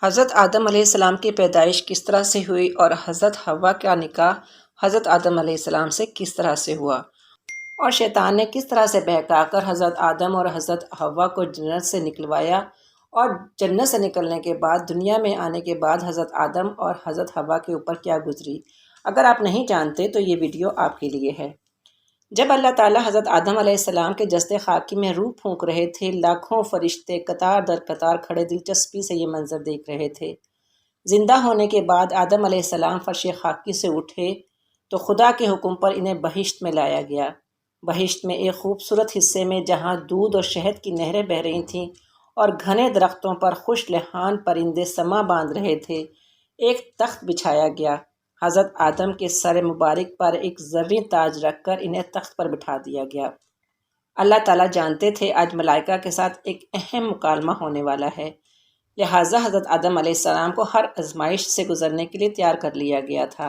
حضرت آدم علیہ السلام کی پیدائش کس طرح سے ہوئی اور حضرت حوا کا نکاح حضرت آدم علیہ السلام سے کس طرح سے ہوا، اور شیطان نے کس طرح سے بہکا کر حضرت آدم اور حضرت حوا کو جنت سے نکلوایا، اور جنت سے نکلنے کے بعد دنیا میں آنے کے بعد حضرت آدم اور حضرت حوا کے اوپر کیا گزری۔ اگر آپ نہیں جانتے تو یہ ویڈیو آپ کے لیے ہے۔ جب اللہ تعالیٰ حضرت آدم علیہ السلام کے جسد خاکی میں روح پھونک رہے تھے، لاکھوں فرشتے قطار در قطار کھڑے دلچسپی سے یہ منظر دیکھ رہے تھے۔ زندہ ہونے کے بعد آدم علیہ السلام فرش خاکی سے اٹھے تو خدا کے حکم پر انہیں بہشت میں لایا گیا۔ بہشت میں ایک خوبصورت حصے میں جہاں دودھ اور شہد کی نہریں بہہ رہی تھیں اور گھنے درختوں پر خوش لحان پرندے سما باندھ رہے تھے، ایک تخت بچھایا گیا۔ حضرت آدم کے سر مبارک پر ایک زرعی تاج رکھ کر انہیں تخت پر بٹھا دیا گیا۔ اللہ تعالیٰ جانتے تھے آج ملائکہ کے ساتھ ایک اہم مکالمہ ہونے والا ہے، لہٰذا حضرت آدم علیہ السلام کو ہر آزمائش سے گزرنے کے لیے تیار کر لیا گیا تھا۔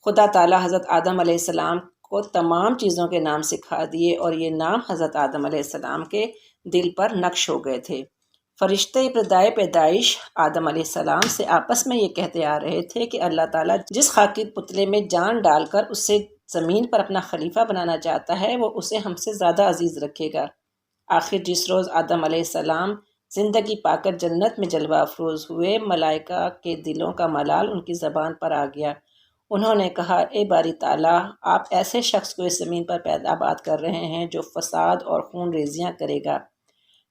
خدا تعالیٰ حضرت آدم علیہ السلام کو تمام چیزوں کے نام سکھا دیے اور یہ نام حضرت آدم علیہ السلام کے دل پر نقش ہو گئے تھے۔ فرشتے ابتدائے پیدائش آدم علیہ السلام سے آپس میں یہ کہتے آ رہے تھے کہ اللہ تعالیٰ جس خاکی پتلے میں جان ڈال کر اسے زمین پر اپنا خلیفہ بنانا چاہتا ہے وہ اسے ہم سے زیادہ عزیز رکھے گا۔ آخر جس روز آدم علیہ السلام زندگی پا کر جنت میں جلوہ افروز ہوئے، ملائکہ کے دلوں کا ملال ان کی زبان پر آ گیا۔ انہوں نے کہا، اے باری تعالیٰ، آپ ایسے شخص کو اس زمین پر پیدا باد کر رہے ہیں جو فساد اور خون ریزیاں کرے گا۔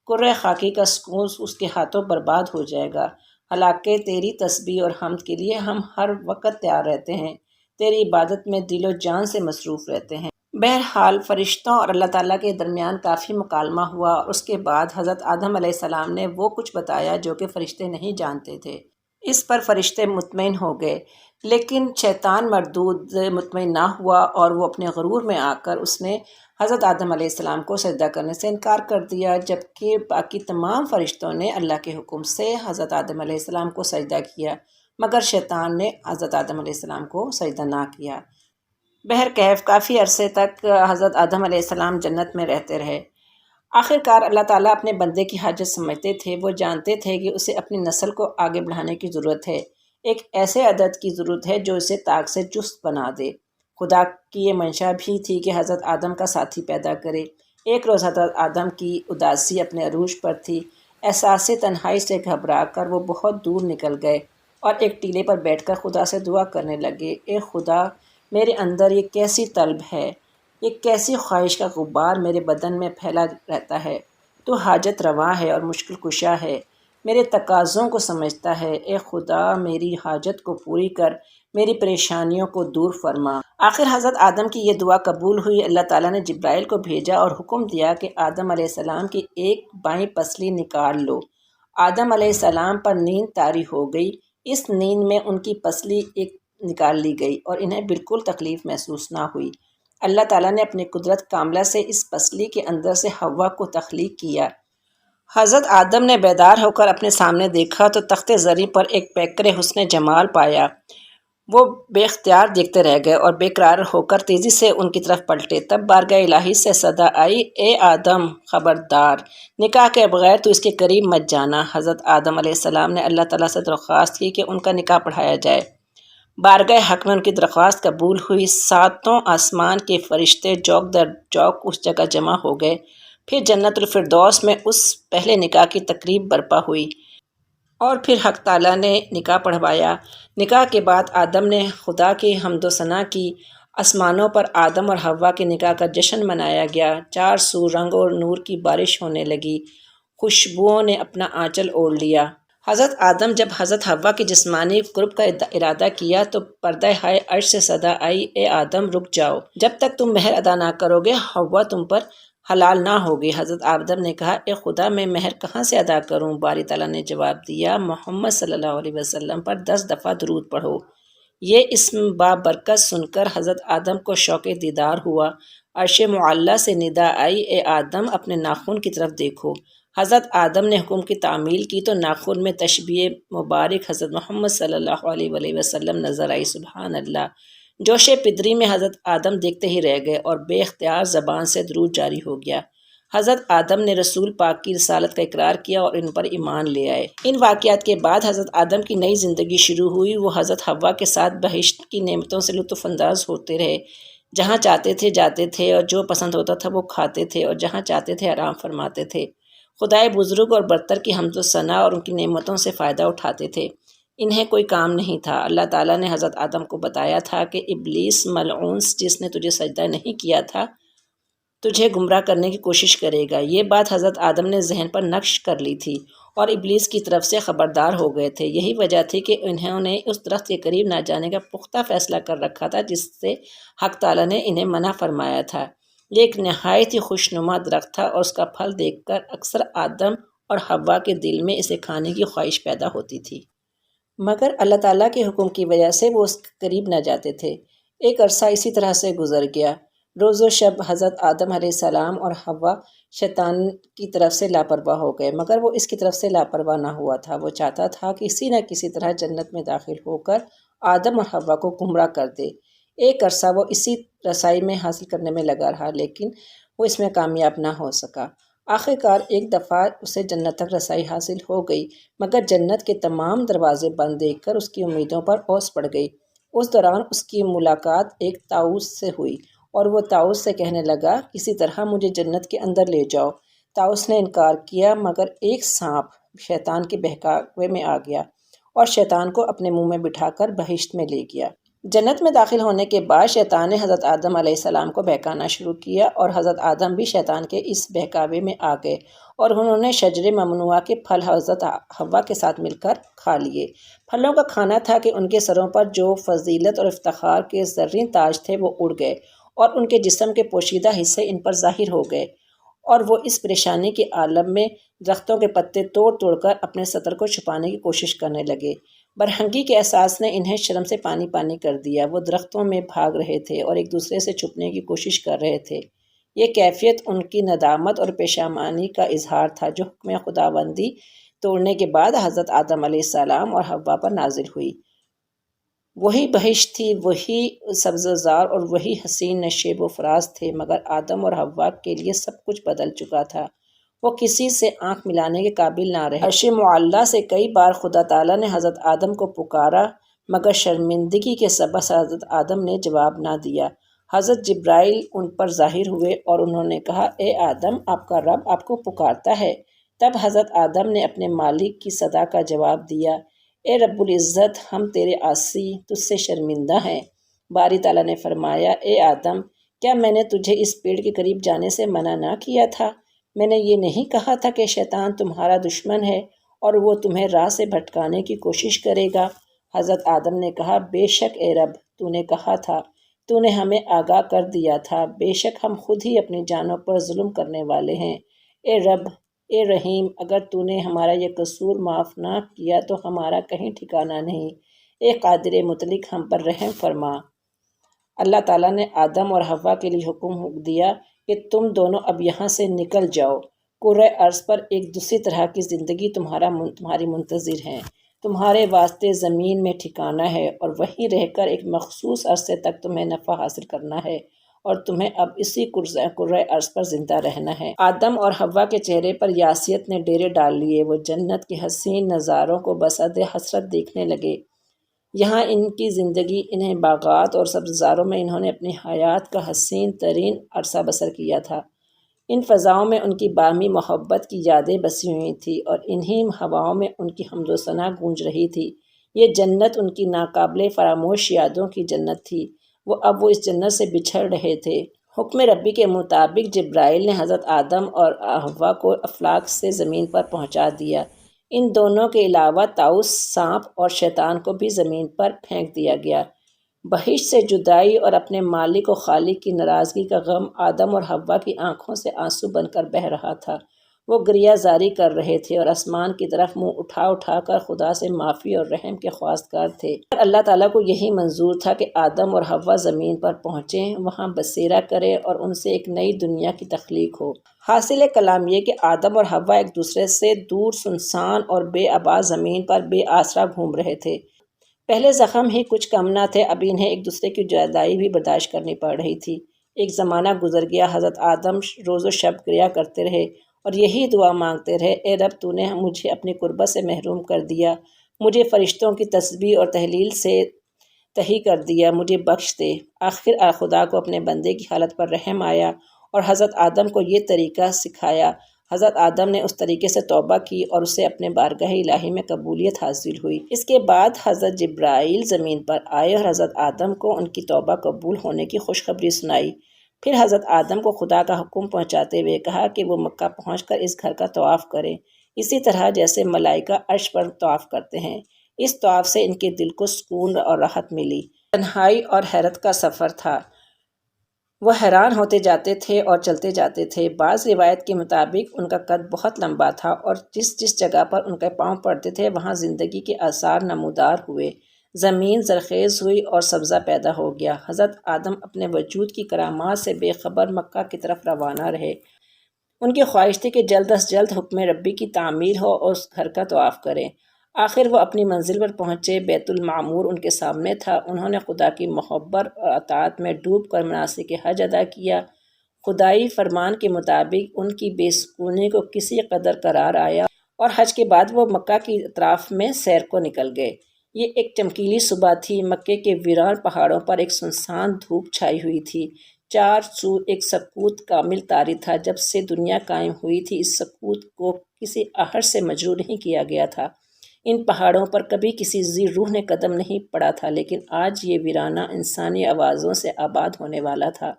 کرۂ خاکی کا سکون اس کے ہاتھوں برباد ہو جائے گا۔ حالانکہ تیری تسبیح اور حمد کے لیے ہم ہر وقت تیار رہتے ہیں، تیری عبادت میں دل و جان سے مصروف رہتے ہیں۔ بہرحال فرشتوں اور اللہ تعالیٰ کے درمیان کافی مکالمہ ہوا اور اس کے بعد حضرت آدم علیہ السلام نے وہ کچھ بتایا جو کہ فرشتے نہیں جانتے تھے۔ اس پر فرشتے مطمئن ہو گئے، لیکن شیطان مردود مطمئن نہ ہوا اور وہ اپنے غرور میں آ کر اس نے حضرت آدم علیہ السلام کو سجدہ کرنے سے انکار کر دیا، جبکہ باقی تمام فرشتوں نے اللہ کے حکم سے حضرت آدم علیہ السلام کو سجدہ کیا، مگر شیطان نے حضرت آدم علیہ السلام کو سجدہ نہ کیا۔ بہرکیف کافی عرصے تک حضرت آدم علیہ السلام جنت میں رہتے رہے۔ آخرکار اللہ تعالیٰ اپنے بندے کی حاجت سمجھتے تھے، وہ جانتے تھے کہ اسے اپنی نسل کو آگے بڑھانے کی ضرورت ہے، ایک ایسے عدد کی ضرورت ہے جو اسے طاق سے چست بنا دے۔ خدا کی یہ منشا بھی تھی کہ حضرت آدم کا ساتھی پیدا کرے۔ ایک روز حضرت آدم کی اداسی اپنے عروج پر تھی۔ احساس تنہائی سے گھبرا کر وہ بہت دور نکل گئے اور ایک ٹیلے پر بیٹھ کر خدا سے دعا کرنے لگے، اے خدا، میرے اندر یہ کیسی طلب ہے، یہ کیسی خواہش کا غبار میرے بدن میں پھیلا رہتا ہے۔ تو حاجت روا ہے اور مشکل کشا ہے، میرے تقاضوں کو سمجھتا ہے۔ اے خدا، میری حاجت کو پوری کر، میری پریشانیوں کو دور فرما۔ آخر حضرت آدم کی یہ دعا قبول ہوئی۔ اللہ تعالیٰ نے جبرائیل کو بھیجا اور حکم دیا کہ آدم علیہ السلام کی ایک بائیں پسلی نکال لو۔ آدم علیہ السلام پر نیند طاری ہو گئی۔ اس نیند میں ان کی پسلی ایک نکال لی گئی اور انہیں بالکل تکلیف محسوس نہ ہوئی۔ اللہ تعالیٰ نے اپنی قدرت کاملہ سے اس پسلی کے اندر سے حوا کو تخلیق کیا۔ حضرت آدم نے بیدار ہو کر اپنے سامنے دیکھا تو تخت زرعی پر ایک پیکر حسن جمال پایا۔ وہ بے اختیار دیکھتے رہ گئے اور بے قرار ہو کر تیزی سے ان کی طرف پلٹے۔ تب بارگاہ الہی سے صدا آئی، اے آدم، خبردار، نکاح کے بغیر تو اس کے قریب مت جانا۔ حضرت آدم علیہ السلام نے اللہ تعالیٰ سے درخواست کی کہ ان کا نکاح پڑھایا جائے۔ بارگاہ حق میں ان کی درخواست قبول ہوئی۔ ساتوں آسمان کے فرشتے چوک در چوک اس جگہ جمع ہو گئے۔ پھر جنت الفردوس میں اس پہلے نکاح کی تقریب برپا ہوئی اور پھر حق تعالیٰ نے نکاح پڑھوایا۔ نکاح کے بعد آدم نے خدا کی حمد و ثنا کی۔ آسمانوں پر آدم اور حوا کے نکاح کا جشن منایا گیا۔ چار سو رنگ اور نور کی بارش ہونے لگی، خوشبوؤں نے اپنا آنچل اوڑھ لیا۔ حضرت آدم جب حضرت حوا کے جسمانی قرب کا ارادہ کیا تو پردہ ہائے عرش سے صدا آئی، اے آدم، رک جاؤ، جب تک تم مہر ادا نہ کرو گے حوا تم پر حلال نہ ہوگی۔ حضرت آدم نے کہا، اے خدا، میں مہر کہاں سے ادا کروں؟ باری تعالیٰ نے جواب دیا، محمد صلی اللہ علیہ وسلم پر 10 دفعہ درود پڑھو۔ یہ اسم بابرکت سن کر حضرت آدم کو شوق دیدار ہوا۔ عرش معلیٰ سے ندا آئی، اے آدم، اپنے ناخن کی طرف دیکھو۔ حضرت آدم نے حکم کی تعمیل کی تو ناخن میں تشبیہ مبارک حضرت محمد صلی اللہ علیہ وسلم نظر آئی۔ سبحان اللہ! جوش پدری میں حضرت آدم دیکھتے ہی رہ گئے اور بے اختیار زبان سے درود جاری ہو گیا۔ حضرت آدم نے رسول پاک کی رسالت کا اقرار کیا اور ان پر ایمان لے آئے۔ ان واقعات کے بعد حضرت آدم کی نئی زندگی شروع ہوئی۔ وہ حضرت حوا کے ساتھ بہشت کی نعمتوں سے لطف انداز ہوتے رہے، جہاں چاہتے تھے جاتے تھے اور جو پسند ہوتا تھا وہ کھاتے تھے اور جہاں چاہتے تھے آرام فرماتے تھے۔ خدائے بزرگ اور برتر کی حمد و ثنا اور ان کی نعمتوں سے فائدہ اٹھاتے تھے۔ انہیں کوئی کام نہیں تھا۔ اللہ تعالیٰ نے حضرت آدم کو بتایا تھا کہ ابلیس ملعون جس نے تجھے سجدہ نہیں کیا تھا تجھے گمراہ کرنے کی کوشش کرے گا۔ یہ بات حضرت آدم نے ذہن پر نقش کر لی تھی اور ابلیس کی طرف سے خبردار ہو گئے تھے۔ یہی وجہ تھی کہ انہوں نے اس درخت کے قریب نہ جانے کا پختہ فیصلہ کر رکھا تھا جس سے حق تعالیٰ نے انہیں منع فرمایا تھا۔ یہ ایک نہایت ہی خوشنما درخت تھا اور اس کا پھل دیکھ کر اکثر آدم اور حوا کے دل میں اسے کھانے کی خواہش پیدا ہوتی تھی، مگر اللہ تعالیٰ کے حکم کی وجہ سے وہ اس کے قریب نہ جاتے تھے۔ ایک عرصہ اسی طرح سے گزر گیا۔ روز و شب حضرت آدم علیہ السلام اور حوا شیطان کی طرف سے لاپرواہ ہو گئے، مگر وہ اس کی طرف سے لاپرواہ نہ ہوا تھا۔ وہ چاہتا تھا کہ کسی نہ کسی طرح جنت میں داخل ہو کر آدم اور حوا کو گمراہ کر دے۔ ایک عرصہ وہ اسی رسائی میں حاصل کرنے میں لگا رہا، لیکن وہ اس میں کامیاب نہ ہو سکا۔ آخر کار ایک دفعہ اسے جنت تک رسائی حاصل ہو گئی، مگر جنت کے تمام دروازے بند دیکھ کر اس کی امیدوں پر اوس پڑ گئی۔ اس دوران اس کی ملاقات ایک طاؤس سے ہوئی اور وہ طاؤس سے کہنے لگا، کسی طرح مجھے جنت کے اندر لے جاؤ۔ طاؤس نے انکار کیا، مگر ایک سانپ شیطان کے بہکاوے میں آ گیا اور شیطان کو اپنے منہ میں بٹھا کر بہشت میں لے گیا۔ جنت میں داخل ہونے کے بعد شیطان نے حضرت آدم علیہ السلام کو بہکانا شروع کیا اور حضرت آدم بھی شیطان کے اس بہکاوے میں آ گئے اور انہوں نے شجر ممنوعہ کے پھل حضرت حوا کے ساتھ مل کر کھا لیے۔ پھلوں کا کھانا تھا کہ ان کے سروں پر جو فضیلت اور افتخار کے زرین تاج تھے وہ اڑ گئے اور ان کے جسم کے پوشیدہ حصے ان پر ظاہر ہو گئے اور وہ اس پریشانی کے عالم میں درختوں کے پتے توڑ توڑ کر اپنے سطر کو چھپانے کی کوشش کرنے لگے۔ برہنگی کے احساس نے انہیں شرم سے پانی پانی کر دیا۔ وہ درختوں میں بھاگ رہے تھے اور ایک دوسرے سے چھپنے کی کوشش کر رہے تھے۔ یہ کیفیت ان کی ندامت اور پشیمانی کا اظہار تھا جو حکم خداوندی توڑنے کے بعد حضرت آدم علیہ السلام اور حوا پر نازل ہوئی۔ وہی بہشت تھی، وہی سبززار اور وہی حسین نشیب و فراز تھے، مگر آدم اور حوا کے لیے سب کچھ بدل چکا تھا۔ وہ کسی سے آنکھ ملانے کے قابل نہ رہے۔ عرش معلیٰ سے کئی بار خدا تعالیٰ نے حضرت آدم کو پکارا، مگر شرمندگی کے سبب حضرت آدم نے جواب نہ دیا۔ حضرت جبرائیل ان پر ظاہر ہوئے اور انہوں نے کہا، اے آدم، آپ کا رب آپ کو پکارتا ہے۔ تب حضرت آدم نے اپنے مالک کی صدا کا جواب دیا، اے رب العزت، ہم تیرے عاصی تجھ سے شرمندہ ہیں۔ باری تعالیٰ نے فرمایا، اے آدم، کیا میں نے تجھے اس پیڑ کے قریب جانے سے منع نہ کیا تھا؟ میں نے یہ نہیں کہا تھا کہ شیطان تمہارا دشمن ہے اور وہ تمہیں راہ سے بھٹکانے کی کوشش کرے گا؟ حضرت آدم نے کہا، بے شک اے رب، تو نے کہا تھا، تو نے ہمیں آگاہ کر دیا تھا، بے شک ہم خود ہی اپنی جانوں پر ظلم کرنے والے ہیں۔ اے رب، اے رحیم، اگر تو نے ہمارا یہ قصور معاف نہ کیا تو ہمارا کہیں ٹھکانہ نہیں۔ اے قادر مطلق، ہم پر رحم فرما۔ اللہ تعالیٰ نے آدم اور حوا کے لیے حکم دیا کہ تم دونوں اب یہاں سے نکل جاؤ۔ کرۂ ارض پر ایک دوسری طرح کی زندگی تمہاری منتظر ہے۔ تمہارے واسطے زمین میں ٹھکانہ ہے اور وہیں رہ کر ایک مخصوص عرصے تک تمہیں نفع حاصل کرنا ہے اور تمہیں اب اسی کرۂ ارض پر زندہ رہنا ہے۔ آدم اور حوا کے چہرے پر یاسیت نے ڈیرے ڈال لیے۔ وہ جنت کے حسین نظاروں کو بصد حسرت دیکھنے لگے۔ یہاں ان کی زندگی، انہیں باغات اور سبززاروں میں انہوں نے اپنی حیات کا حسین ترین عرصہ بسر کیا تھا۔ ان فضاؤں میں ان کی باہمی محبت کی یادیں بسی ہوئی تھیں اور انہی ہواؤں میں ان کی حمد و ثنا گونج رہی تھی۔ یہ جنت ان کی ناقابل فراموش یادوں کی جنت تھی۔ وہ اس جنت سے بچھڑ رہے تھے۔ حکم ربی کے مطابق جبرائیل نے حضرت آدم اور حوا کو افلاک سے زمین پر پہنچا دیا۔ ان دونوں کے علاوہ طاؤس، سانپ اور شیطان کو بھی زمین پر پھینک دیا گیا۔ بہشت سے جدائی اور اپنے مالک و خالق کی ناراضگی کا غم آدم اور حوا کی آنکھوں سے آنسو بن کر بہہ رہا تھا۔ وہ گریہ زاری کر رہے تھے اور آسمان کی طرف منہ اٹھا اٹھا کر خدا سے معافی اور رحم کے خواستگار تھے۔ اور اللہ تعالیٰ کو یہی منظور تھا کہ آدم اور حوا زمین پر پہنچیں، وہاں بسیرا کریں اور ان سے ایک نئی دنیا کی تخلیق ہو۔ حاصل کلام یہ کہ آدم اور حوا ایک دوسرے سے دور، سنسان اور بے آبا زمین پر بے آسرا گھوم رہے تھے۔ پہلے زخم ہی کچھ کم نہ تھے، اب انہیں ایک دوسرے کی جدائی بھی برداشت کرنی پڑ رہی تھی۔ ایک زمانہ گزر گیا، حضرت آدم روز و شب کریا کرتے رہے اور یہی دعا مانگتے رہے، اے رب تو نے مجھے اپنی قربت سے محروم کر دیا، مجھے فرشتوں کی تسبیح اور تحلیل سے تہی کر دیا، مجھے بخش دے۔ آخر خدا کو اپنے بندے کی حالت پر رحم آیا اور حضرت آدم کو یہ طریقہ سکھایا۔ حضرت آدم نے اس طریقے سے توبہ کی اور اسے اپنے بارگاہ الہی میں قبولیت حاصل ہوئی۔ اس کے بعد حضرت جبرائیل زمین پر آئے اور حضرت آدم کو ان کی توبہ قبول ہونے کی خوشخبری سنائی۔ پھر حضرت آدم کو خدا کا حکم پہنچاتے ہوئے کہا کہ وہ مکہ پہنچ کر اس گھر کا طواف کریں، اسی طرح جیسے ملائکہ عرش پر طواف کرتے ہیں۔ اس طواف سے ان کے دل کو سکون اور راحت ملی۔ تنہائی اور حیرت کا سفر تھا، وہ حیران ہوتے جاتے تھے اور چلتے جاتے تھے۔ بعض روایت کے مطابق ان کا قد بہت لمبا تھا اور جس جس جگہ پر ان کے پاؤں پڑتے تھے وہاں زندگی کے آثار نمودار ہوئے، زمین زرخیز ہوئی اور سبزہ پیدا ہو گیا۔ حضرت آدم اپنے وجود کی کرامات سے بے خبر مکہ کی طرف روانہ رہے۔ ان کی خواہش تھی کہ جلد از جلد حکم ربی کی تعمیل ہو اور اس گھر کا طواف کریں۔ آخر وہ اپنی منزل پر پہنچے، بیت المعمور ان کے سامنے تھا۔ انہوں نے خدا کی محبت اور اطاعت میں ڈوب کر مناسک حج ادا کیا۔ خدائی فرمان کے مطابق ان کی بے سکونی کو کسی قدر قرار آیا اور حج کے بعد وہ مکہ کی اطراف میں سیر کو نکل گئے۔ یہ ایک چمکیلی صبح تھی، مکے کے ویران پہاڑوں پر ایک سنسان دھوپ چھائی ہوئی تھی، چار سو ایک سکوت کامل طاری تھا۔ جب سے دنیا قائم ہوئی تھی اس سکوت کو کسی آہٹ سے مجروح نہیں کیا گیا تھا۔ ان پہاڑوں پر کبھی کسی ذی روح نے قدم نہیں پڑا تھا، لیکن آج یہ ویرانہ انسانی آوازوں سے آباد ہونے والا تھا۔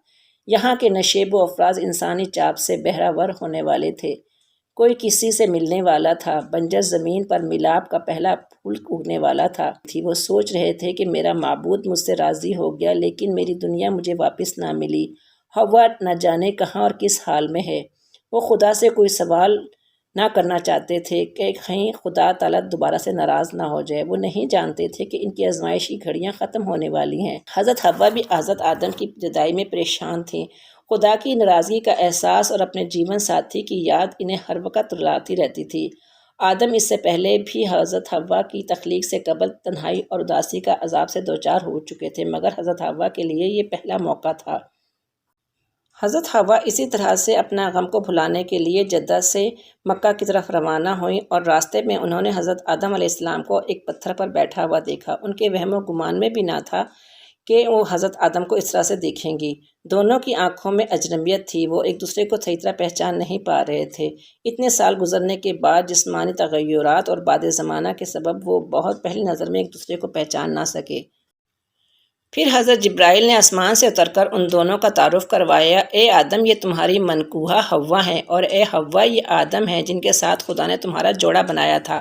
یہاں کے نشیب و افراز انسانی چاپ سے بہرہ ور ہونے والے تھے۔ کوئی کسی سے ملنے والا تھا، بنجر زمین پر ملاب کا پہلا پھول اگنے والا تھا۔ وہ سوچ رہے تھے کہ میرا معبود مجھ سے راضی ہو گیا، لیکن میری دنیا مجھے واپس نہ ملی۔ ہوا نہ جانے کہاں اور کس حال میں ہے۔ وہ خدا سے کوئی سوال نہ کرنا چاہتے تھے کہ کہیں خدا تعالیٰ دوبارہ سے ناراض نہ ہو جائے۔ وہ نہیں جانتے تھے کہ ان کی آزمائشی گھڑیاں ختم ہونے والی ہیں۔ حضرت حوا بھی حضرت آدم کی جدائی میں پریشان تھیں۔ خدا کی ناراضگی کا احساس اور اپنے جیون ساتھی کی یاد انہیں ہر وقت رلاتی رہتی تھی۔ آدم اس سے پہلے بھی حضرت حوا کی تخلیق سے قبل تنہائی اور اداسی کا عذاب سے دوچار ہو چکے تھے، مگر حضرت حوا کے لیے یہ پہلا موقع تھا۔ حضرت حوا اسی طرح سے اپنا غم کو بھلانے کے لیے جدہ سے مکہ کی طرف روانہ ہوئیں اور راستے میں انہوں نے حضرت آدم علیہ السلام کو ایک پتھر پر بیٹھا ہوا دیکھا۔ ان کے وہم و گمان میں بھی نہ تھا کہ وہ حضرت آدم کو اس طرح سے دیکھیں گی۔ دونوں کی آنکھوں میں اجنبیت تھی، وہ ایک دوسرے کو صحیح طرح پہچان نہیں پا رہے تھے۔ اتنے سال گزرنے کے بعد جسمانی تغیرات اور بعد زمانہ کے سبب وہ بہت پہلی نظر میں ایک دوسرے کو پہچان نہ سکے۔ پھر حضرت جبرائیل نے آسمان سے اتر کر ان دونوں کا تعارف کروایا، اے آدم یہ تمہاری منکوحہ حوا ہیں، اور اے حوا یہ آدم ہیں جن کے ساتھ خدا نے تمہارا جوڑا بنایا تھا۔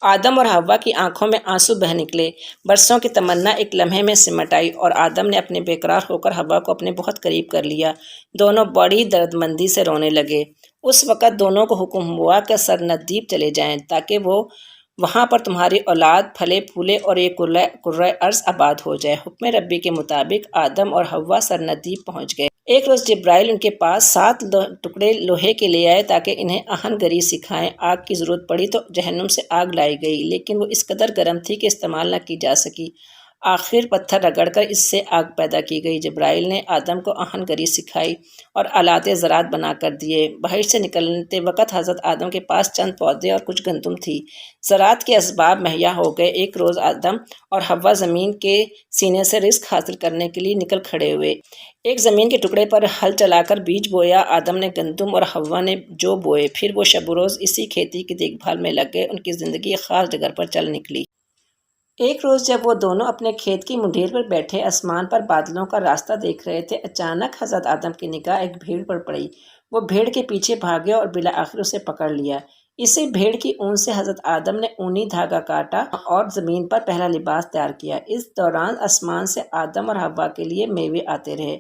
آدم اور حوا کی آنکھوں میں آنسو بہہ نکلے، برسوں کی تمنا ایک لمحے میں سمٹ آئی، اور آدم نے اپنے بے قرار ہو کر حوا کو اپنے بہت قریب کر لیا۔ دونوں بڑی دردمندی سے رونے لگے۔ اس وقت دونوں کو حکم ہوا کہ سرندیب چلے جائیں تاکہ وہاں پر تمہاری اولاد پھلے پھولے اور یہ کرۂ ارض آباد ہو جائے۔ حکم ربی کے مطابق آدم اور حوا سرندیب پہنچ گئے۔ ایک روز جبرائیل ان کے پاس 7 ٹکڑے لوہے کے لے آئے تاکہ انہیں آہن گری سکھائیں۔ آگ کی ضرورت پڑی تو جہنم سے آگ لائی گئی، لیکن وہ اس قدر گرم تھی کہ استعمال نہ کی جا سکی۔ آخر پتھر رگڑ کر اس سے آگ پیدا کی گئی۔ جبرائیل نے آدم کو آہن گری سکھائی اور آلات زراعت بنا کر دیے۔ بہشت سے نکلتے وقت حضرت آدم کے پاس چند پودے اور کچھ گندم تھی۔ زراعت کے اسباب مہیا ہو گئے۔ ایک روز آدم اور حوا زمین کے سینے سے رزق حاصل کرنے کے لیے نکل کھڑے ہوئے۔ ایک زمین کے ٹکڑے پر ہل چلا کر بیج بویا، آدم نے گندم اور حوا نے جو بوئے۔ پھر وہ شب و روز اسی کھیتی کی دیکھ بھال میں لگ گئے۔ ان کی زندگی ایک خاص ڈگر پر چل نکلی۔ ایک روز جب وہ دونوں اپنے کھیت کی منڈیر پر بیٹھے آسمان پر بادلوں کا راستہ دیکھ رہے تھے، اچانک حضرت آدم کی نگاہ ایک بھیڑ پر پڑی۔ وہ بھیڑ کے پیچھے بھاگے اور بالآخر اسے پکڑ لیا۔ اسی بھیڑ کی اون سے حضرت آدم نے اونی دھاگا کاٹا اور زمین پر پہلا لباس تیار کیا۔ اس دوران آسمان سے آدم اور حوا کے لیے میوے آتے رہے۔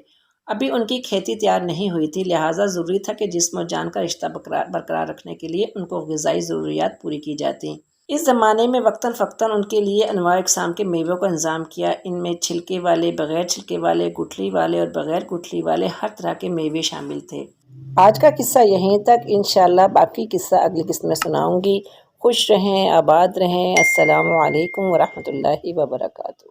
ابھی ان کی کھیتی تیار نہیں ہوئی تھی، لہٰذا ضروری تھا کہ جسم و جان کا رشتہ برقرار رکھنے کے لیے ان کو غذائی ضروریات پوری کی جاتی۔ اس زمانے میں وقتاً فوقتاً ان کے لیے انواع اقسام کے میووں کا انتظام کیا۔ ان میں چھلکے والے، بغیر چھلکے والے، گٹھلی والے اور بغیر گٹھلی والے ہر طرح کے میوے شامل تھے۔ آج کا قصہ یہیں تک، انشاءاللہ باقی قصہ اگلی قسط میں سناؤں گی۔ خوش رہیں، آباد رہیں۔ السلام علیکم ورحمۃ اللہ وبرکاتہ۔